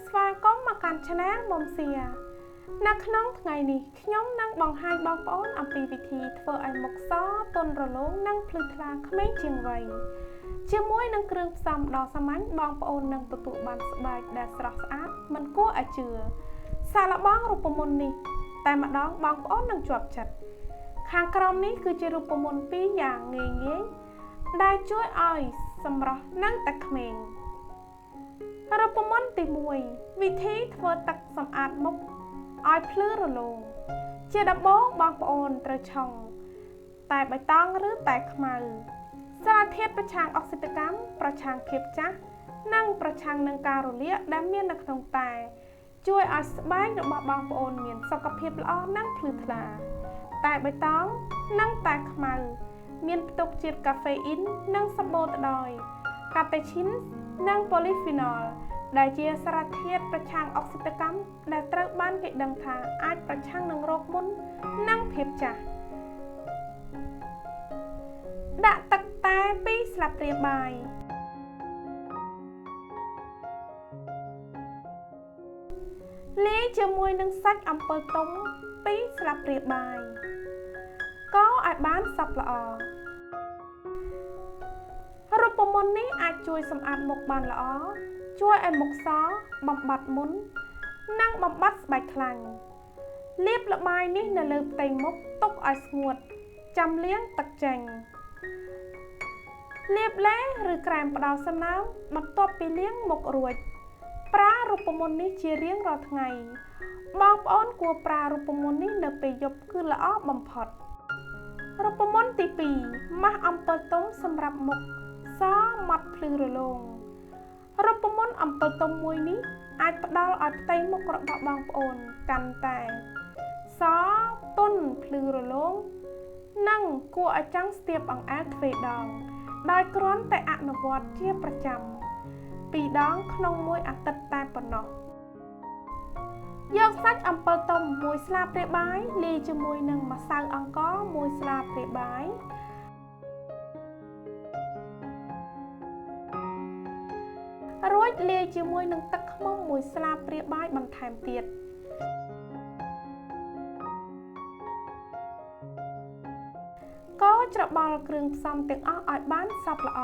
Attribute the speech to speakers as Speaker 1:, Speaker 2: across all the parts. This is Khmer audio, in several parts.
Speaker 1: ស្វាគមន៍មកកាន់ Channel មុំសៀនៅក្នុងថ្ងៃនេះខ្ញុំនឹងបង្ហាញបងប្អូនអំពីវិធីធ្វើឲ្យមុខសទន់រលោងនិងភ្លឺថ្លាក្មេងជាងវ័យជាមួយនឹងគ្រឿងផ្សំដ៏សាមញ្ញបងប្អូននឹងទទួលបានស្បែកដែលស្រស់ស្អាតមិនគួរឲ្យជឿសាកល្បងរូបមន្តនេះតែម្ដងបងប្អូននឹងជាប់ចិត្តខាងក្រោមនេះគឺជារូបមន្តពីរយ៉ាងងាយដែលជួយឲ្យសម្រស់និងតែក្មេងរូបមន្តទី1វិធីធ្វើទឹកសម្អាតមុខឲ្យភ្លឺរលោងជាដំបូងបងប្អូនត្រូវឆុងតែបៃតងឬតែខ្មៅសារធាតុប្រឆាំងអុកស៊ីតកម្មប្រឆាំងភាពចាស់និងប្រឆាំងនឹងការរលាកដែលមាននៅក្នុងតែជួយឲ្យស្បែករបស់បងប្អូនមានសុខភាពល្អនិងភ្លឺថ្លាតែបៃតងនិងតែខ្មៅមានផ្ទុកជាតិកាហ្វេអ៊ីននិងសម្បូរទៅដោយកាតេឈីននិងប៉ូលីហ្វីណុលដែលជាសារធាតុប្រឆាំងអុកស៊ីតកម្មដែលត្រូវបានគេដឹងថាអាចប្រឆាំងនឹងរោគមុននិងភាពចាស់ដាក់ទឹកតែ2ស្លាបព្រាបាយលាយជាមួយនឹងសាច់អំពិលទុំ2ស្លាបព្រាបាយកូរឲ្យបានសព្វល្អរូបមន្តនេះអាចជួយសម្អាតមុខបានល្អជួយឲ្យមុខសបំបត្តិមុននិងបំបត្តិស្បែកខ្លាញ់លាបល្បាយនេះនៅលើផ្ទៃមុខទុកឲ្យស្ងួតចាំលាងទឹកចេញលាបឡេឬក្រែមផ្ដល់សំណើមបន្ទាប់ពីលាងមុខរួចប្រើរូបមន្តនេះជារៀងរាល់ថ្ងៃបងប្អូនគួរប្រើរូបមន្តនេះនៅពេលយប់គឺល្អបំផុតរូបមន្តទី2ម៉ាស់អំពិលទុំសម្រាប់មុខសម៉ត់ភ្លឺរលោងរូបមន្តអំពិលទុំមួយនេះអាចផ្ដល់ឲ្យផ្ទៃមុខរបស់បងប្អូនកាន់តែសទន់ភ្លឺរលោងនិងគួរឲ្យចង់ស្ទាបអង្អែលទ្វេដងដោយគ្រាន់តែអនុវត្តជាប្រចាំ2ដងក្នុងមួយអាទិត្យតែប៉ុណ្ណោះយកសាច់អំពិលទុំ1ស្លាបព្រាបាយលាយជាមួយនឹងម្សៅអង្ករ1ស្លាបព្រាបាយរួចលាយជាមួយនឹងទឹកឃ្មុំ1ស្លាបព្រាបាយបន្ថែមទៀតកូរច្របល់គ្រឿងផ្សំទាំងអស់ឲ្យបានសព្វល្អ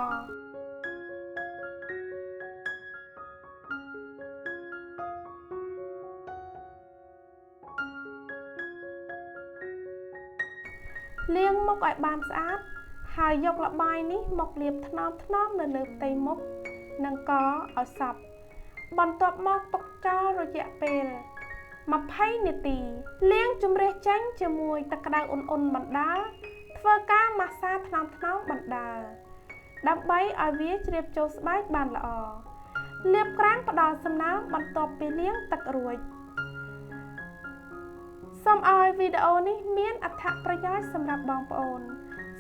Speaker 1: លាងមុខឲ្យបានស្អាតហើយយកល្បាយនេះមកលាបថ្នមៗនៅលើផ្ទៃមុខនិងកឲ្យសព្វបន្ទាប់មកទុកចោលរយៈពេល20នាទីលាងជម្រះចេញជាមួយទឹកក្តៅអ៊ុនៗបណ្ដាលធ្វើការម៉ាស្សាថ្នមៗបណ្ដាលដើម្បីឲ្យវាជ្រាបចូលស្បែកបានល្អលាបក្រែមផ្ដល់សំណើមបន្ទាប់ពីលាងទឹករួចសូមឲ្យវីដេអូនេះមានអត្ថប្រយោជន៍សម្រាប់បងប្អូន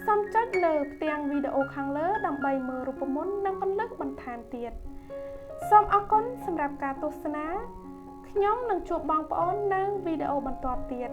Speaker 1: សូមចុចលើផ្ទាំងវីដេអូខាងលើដើម្បីមើលរូបមន្តនិងពន្លឺបន្ថែមទៀតសូមអរគុណសម្រាប់ការទស្សនាខ្ញុំនឹងជួបបងប្អូននៅវីដេអូបន្ទាប់ទៀត